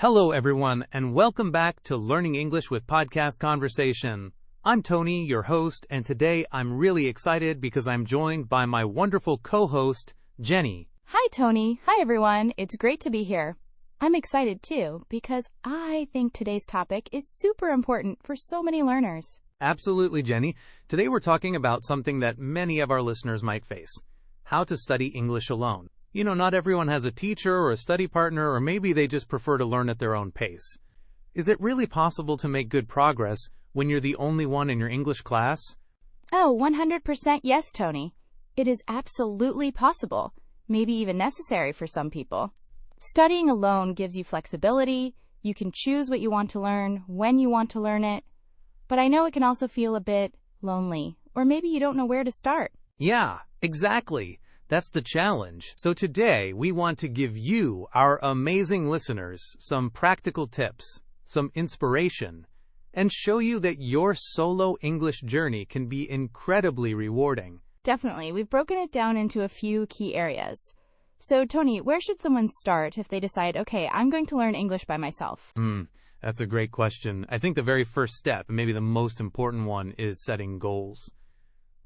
Hello, everyone, and welcome back to Learning English with Podcast Conversation. I'm Tony, your host, and today I'm really excited because I'm joined by my wonderful co-host, Jenny. Hi, Tony. Hi, everyone. It's great to be here. I'm excited, too, because I think today's topic is super important for so many learners. Absolutely, Jenny. Today we're talking about something that many of our listeners might face: how to study English alone. You know, not everyone has a teacher or a study partner, or maybe they just prefer to learn at their own pace. Is it really possible to make good progress when you're the only one in your English class? Oh, 100% yes, Tony. It is absolutely possible, maybe even necessary for some people. Studying alone gives you flexibility. You can choose what you want to learn, when you want to learn it. But I know it can also feel a bit lonely, or maybe you don't know where to start. Yeah, exactly. That's the challenge. So today, we want to give you, our amazing listeners, some practical tips, some inspiration, and show you that your solo English journey can be incredibly rewarding. Definitely. We've broken it down into a few key areas. So, Tony, where should someone start if they decide, okay, I'm going to learn English by myself? That's a great question. I think the very first step, and maybe the most important one, is setting goals.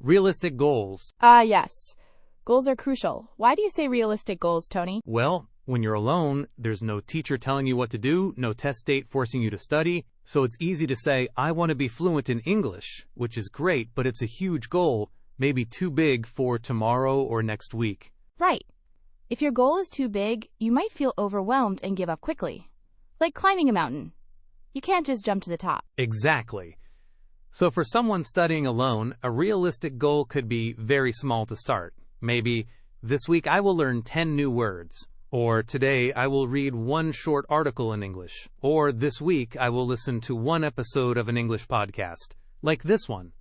Realistic goals. Yes. Goals are crucial. Why do you say realistic goals, Tony? Well, when you're alone, there's no teacher telling you what to do, no test date forcing you to study, so it's easy to say, I want to be fluent in English, which is great, but it's a huge goal, maybe too big for tomorrow or next week. Right. If your goal is too big, you might feel overwhelmed and give up quickly. Like climbing a mountain. You can't just jump to the top. Exactly. So for someone studying alone, a realistic goal could be very small to start. Maybe, this week I will learn 10 new words. Or today I will read one short article in English. Or this week I will listen to one episode of an English podcast. Like this one.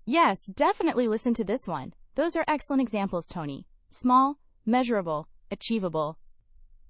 Yes, definitely listen to this one. Those are excellent examples, Tony. Small, measurable, achievable.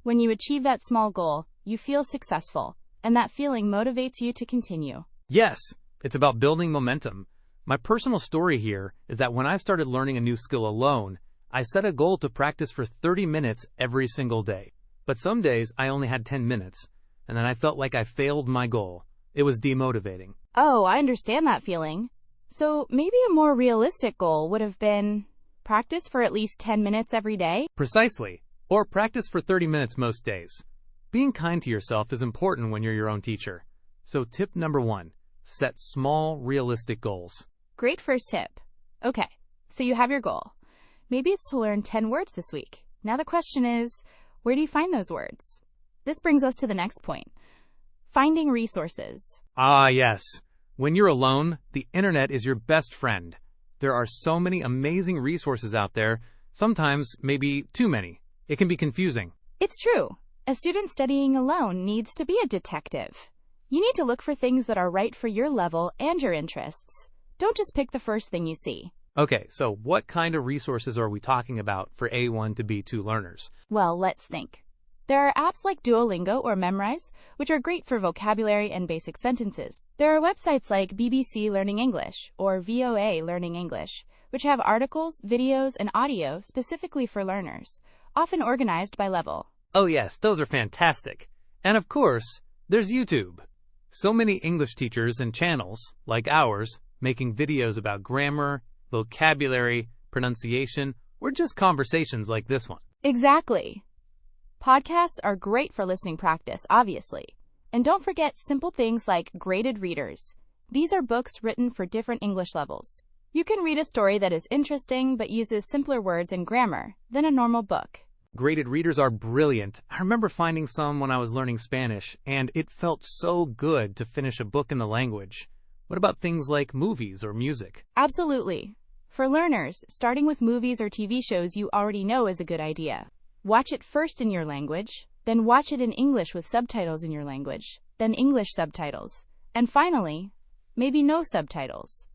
When you achieve that small goal, you feel successful, and that feeling motivates you to continue. Yes, it's about building momentum. My personal story here is that when I started learning a new skill alone, I set a goal to practice for 30 minutes every single day. But some days I only had 10 minutes, and then I felt like I failed my goal. It was demotivating. Oh, I understand that feeling. So maybe a more realistic goal would have been practice for at least 10 minutes every day? Precisely. Or practice for 30 minutes most days. Being kind to yourself is important when you're your own teacher. So tip number 1, set small, realistic goals. Great first tip. Okay, so you have your goal. Maybe it's to learn 10 words this week. Now the question is, where do you find those words? This brings us to the next point. Finding resources. Ah, yes. When you're alone, the internet is your best friend. There are so many amazing resources out there, sometimes maybe too many. It can be confusing. It's true. A student studying alone needs to be a detective. You need to look for things that are right for your level and your interests. Don't just pick the first thing you see. Okay, so what kind of resources are we talking about for A1 to B2 learners? Well, let's think. There are apps like Duolingo or Memrise, which are great for vocabulary and basic sentences. There are websites like BBC Learning English or VOA Learning English, which have articles, videos, and audio specifically for learners, often organized by level. Oh yes, those are fantastic. And of course, there's YouTube. So many English teachers and channels, like ours, making videos about grammar, vocabulary, pronunciation, or just conversations like this one. Exactly. Podcasts are great for listening practice, obviously. And don't forget simple things like graded readers. These are books written for different English levels. You can read a story that is interesting but uses simpler words and grammar than a normal book. Graded readers are brilliant. I remember finding some when I was learning Spanish, and it felt so good to finish a book in the language. What about things like movies or music? Absolutely. For learners, starting with movies or TV shows you already know is a good idea. Watch it first in your language, then watch it in English with subtitles in your language, then English subtitles, and finally, maybe no subtitles.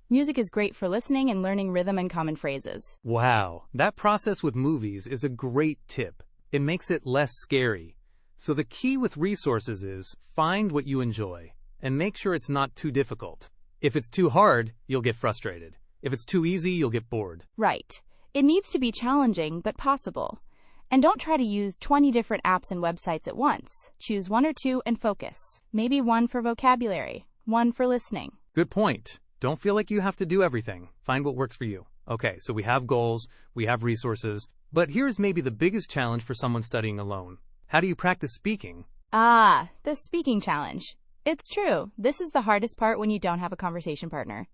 Music is great for listening and learning rhythm and common phrases. Wow, that process with movies is a great tip. It makes it less scary. So the key with resources is find what you enjoy and make sure it's not too difficult. If it's too hard, you'll get frustrated. If it's too easy, you'll get bored. Right. It needs to be challenging but possible. And don't try to use 20 different apps and websites at once. Choose one or two and focus. Maybe one for vocabulary, one for listening. Good point. Don't feel like you have to do everything. Find what works for you. Okay, so we have goals, we have resources, but here's maybe the biggest challenge for someone studying alone. How do you practice speaking? Ah, the speaking challenge. It's true. This is the hardest part when you don't have a conversation partner.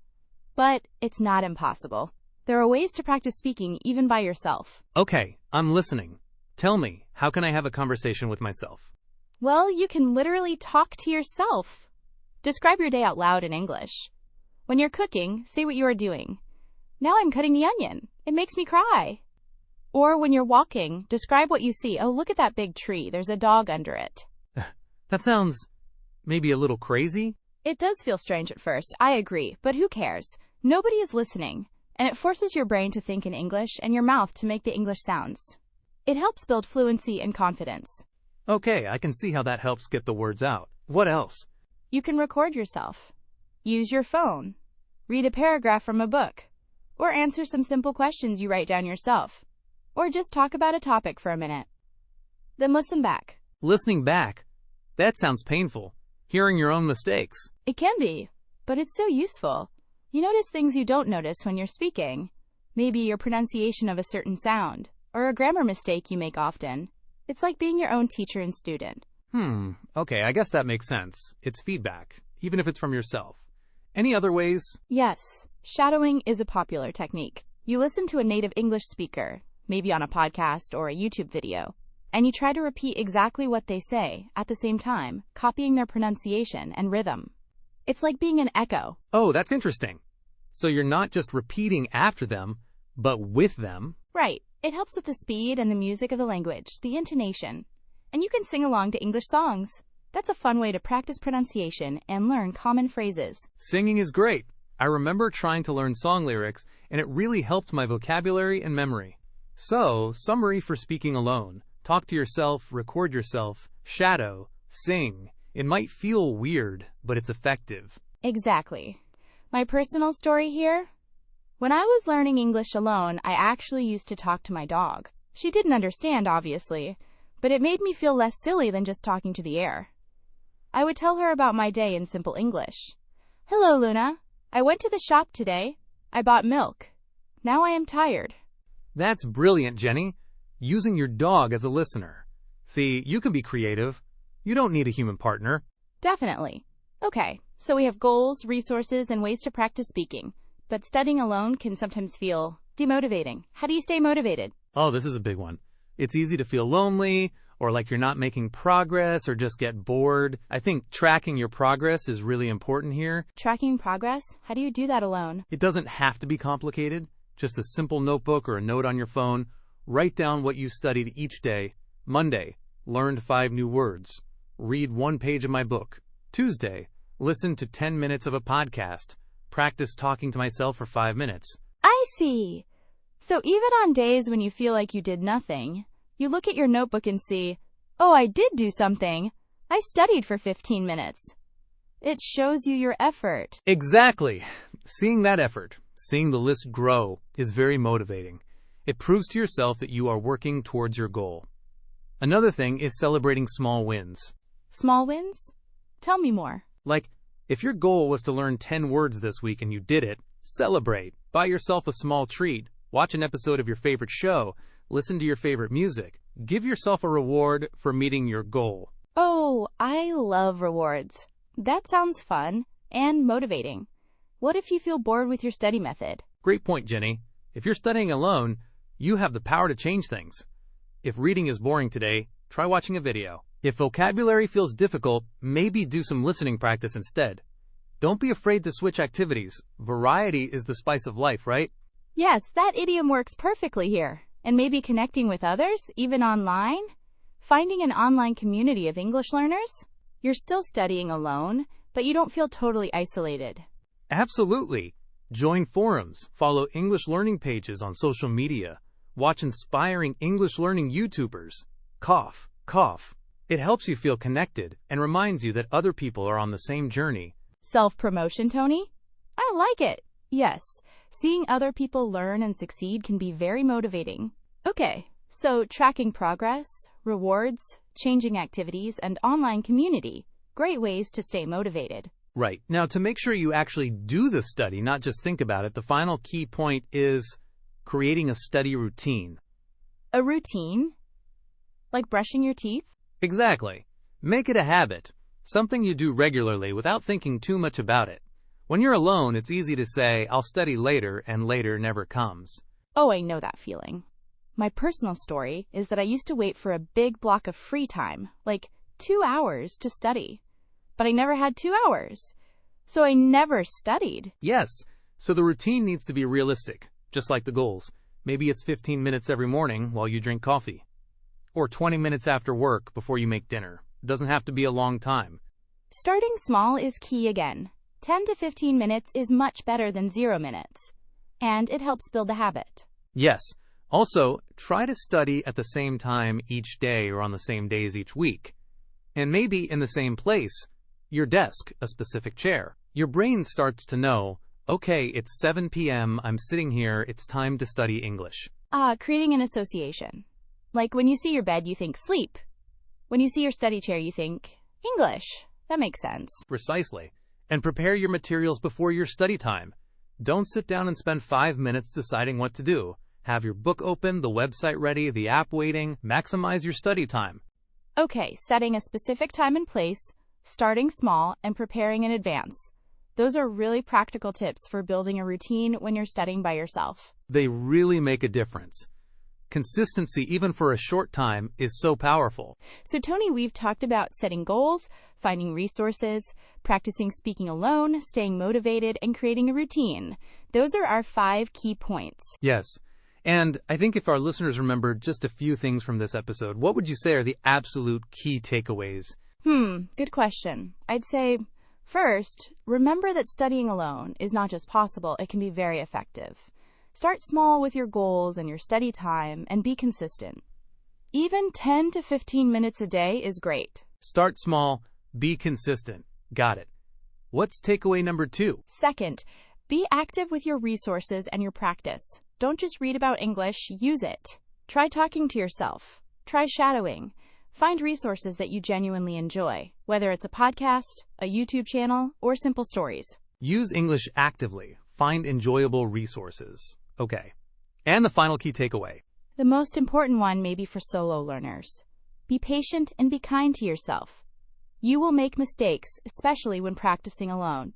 But it's not impossible. There are ways to practice speaking even by yourself. Okay, I'm listening. Tell me, how can I have a conversation with myself? Well, you can literally talk to yourself. Describe your day out loud in English. When you're cooking, say what you are doing. Now I'm cutting the onion. It makes me cry. Or when you're walking, describe what you see. Oh, look at that big tree. There's a dog under it. That sounds maybe a little crazy. It does feel strange at first, I agree, but who cares? Nobody is listening, and it forces your brain to think in English and your mouth to make the English sounds. It helps build fluency and confidence. Okay, I can see how that helps get the words out. What else? You can record yourself. Use your phone. Read a paragraph from a book. Or answer some simple questions you write down yourself. Or just talk about a topic for a minute. Then listen back. Listening back? That sounds painful. Hearing your own mistakes. It can be, but it's so useful. You notice things you don't notice when you're speaking. Maybe your pronunciation of a certain sound, or a grammar mistake you make often. It's like being your own teacher and student. Okay, I guess that makes sense. It's feedback, even if it's from yourself. Any other ways? Yes, shadowing is a popular technique. You listen to a native English speaker, maybe on a podcast or a YouTube video, and you try to repeat exactly what they say at the same time, copying their pronunciation and rhythm. It's like being an echo. Oh, that's interesting. So you're not just repeating after them, but with them. Right. It helps with the speed and the music of the language, the intonation. And you can sing along to English songs. That's a fun way to practice pronunciation and learn common phrases. Singing is great. I remember trying to learn song lyrics, and it really helped my vocabulary and memory. So, summary for speaking alone. Talk to yourself, record yourself, shadow, sing. It might feel weird, but it's effective. Exactly. My personal story here? When I was learning English alone, I actually used to talk to my dog. She didn't understand, obviously, but it made me feel less silly than just talking to the air. I would tell her about my day in simple English. Hello, Luna. I went to the shop today. I bought milk. Now I am tired. That's brilliant, Jenny. Using your dog as a listener. See, you can be creative. You don't need a human partner. Definitely. Okay, so we have goals, resources, and ways to practice speaking. But studying alone can sometimes feel demotivating. How do you stay motivated? Oh, this is a big one. It's easy to feel lonely, or like you're not making progress, or just get bored. I think tracking your progress is really important here. Tracking progress? How do you do that alone? It doesn't have to be complicated. Just a simple notebook or a note on your phone. Write down what you studied each day. Monday, learned 5 new words. Read 1 page of my book. Tuesday, listen to 10 minutes of a podcast. Practice talking to myself for 5 minutes. I see. So even on days when you feel like you did nothing, you look at your notebook and see, oh, I did do something. I studied for 15 minutes. It shows you your effort. Exactly. Seeing that effort, seeing the list grow, is very motivating. It proves to yourself that you are working towards your goal. Another thing is celebrating small wins. Small wins? Tell me more. Like, if your goal was to learn 10 words this week and you did it, celebrate. Buy yourself a small treat. Watch an episode of your favorite show. Listen to your favorite music. Give yourself a reward for meeting your goal. Oh, I love rewards. That sounds fun and motivating. What if you feel bored with your study method? Great point, Jenny. If you're studying alone, you have the power to change things. If reading is boring today, try watching a video. If vocabulary feels difficult, maybe do some listening practice instead. Don't be afraid to switch activities. Variety is the spice of life, right? Yes, that idiom works perfectly here. And maybe connecting with others, even online? Finding an online community of English learners? You're still studying alone, but you don't feel totally isolated. Absolutely. Join forums, follow English learning pages on social media, watch inspiring English learning YouTubers. Cough, cough. It helps you feel connected and reminds you that other people are on the same journey. Self-promotion, Tony? I like it. Yes, seeing other people learn and succeed can be very motivating. Okay, So, tracking progress, rewards, changing activities, and online community. Great ways to stay motivated. Right. Now, to make sure you actually do the study, not just think about it, the final key point is creating a study routine. A routine? Like brushing your teeth? Exactly. Make it a habit, something you do regularly without thinking too much about it. When you're alone, it's easy to say, I'll study later, and later never comes. Oh, I know that feeling. My personal story is that I used to wait for a big block of free time, like 2 hours to study. But I never had 2 hours. So I never studied. Yes, so the routine needs to be realistic, just like the goals. Maybe it's 15 minutes every morning while you drink coffee. Or 20 minutes after work before you make dinner. It doesn't have to be a long time. Starting small is key again. 10 to 15 minutes is much better than 0 minutes. And it helps build a habit. Yes. Also, try to study at the same time each day or on the same days each week. And maybe in the same place, your desk, a specific chair. Your brain starts to know, okay, it's 7 p.m., I'm sitting here, it's time to study English. Creating an association. Like when you see your bed, you think sleep. When you see your study chair, you think English. That makes sense. Precisely. And prepare your materials before your study time. Don't sit down and spend 5 minutes deciding what to do. Have your book open, the website ready, the app waiting. Maximize your study time. Okay, setting a specific time and place, starting small, and preparing in advance. Those are really practical tips for building a routine when you're studying by yourself. They really make a difference. Consistency, even for a short time, is so powerful. So, Tony, we've talked about setting goals, finding resources, practicing speaking alone, staying motivated, and creating a routine. Those are our 5 key points. Yes. And I think if our listeners remember just a few things from this episode, what would you say are the absolute key takeaways? Good question. I'd say, first, remember that studying alone is not just possible, it can be very effective. Start small with your goals and your study time and be consistent. Even 10 to 15 minutes a day is great. Start small, be consistent. Got it. What's takeaway number 2? Second, be active with your resources and your practice. Don't just read about English, use it. Try talking to yourself. Try shadowing. Find resources that you genuinely enjoy, whether it's a podcast, a YouTube channel, or simple stories. Use English actively. Find enjoyable resources. Okay. And the final key takeaway. The most important one may be for solo learners. Be patient and be kind to yourself. You will make mistakes, especially when practicing alone.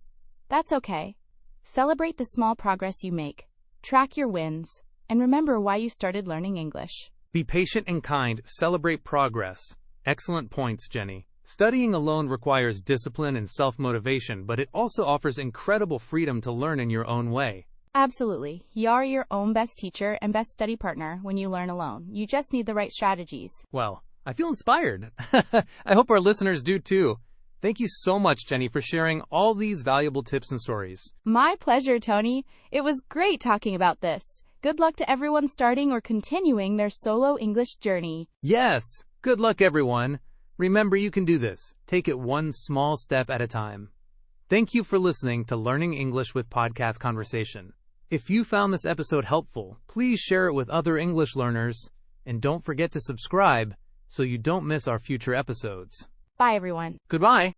That's okay. Celebrate the small progress you make. Track your wins, and remember why you started learning English. Be patient and kind. Celebrate progress. Excellent points, Jenny. Studying alone requires discipline and self-motivation, but it also offers incredible freedom to learn in your own way. Absolutely. You're your own best teacher and best study partner when you learn alone. You just need the right strategies. Well, I feel inspired. I hope our listeners do too. Thank you so much, Jenny, for sharing all these valuable tips and stories. My pleasure, Tony. It was great talking about this. Good luck to everyone starting or continuing their solo English journey. Yes. Good luck, everyone. Remember, you can do this. Take it one small step at a time. Thank you for listening to Learning English with Podcast Conversation. If you found this episode helpful, please share it with other English learners. And don't forget to subscribe so you don't miss our future episodes. Bye, everyone. Goodbye.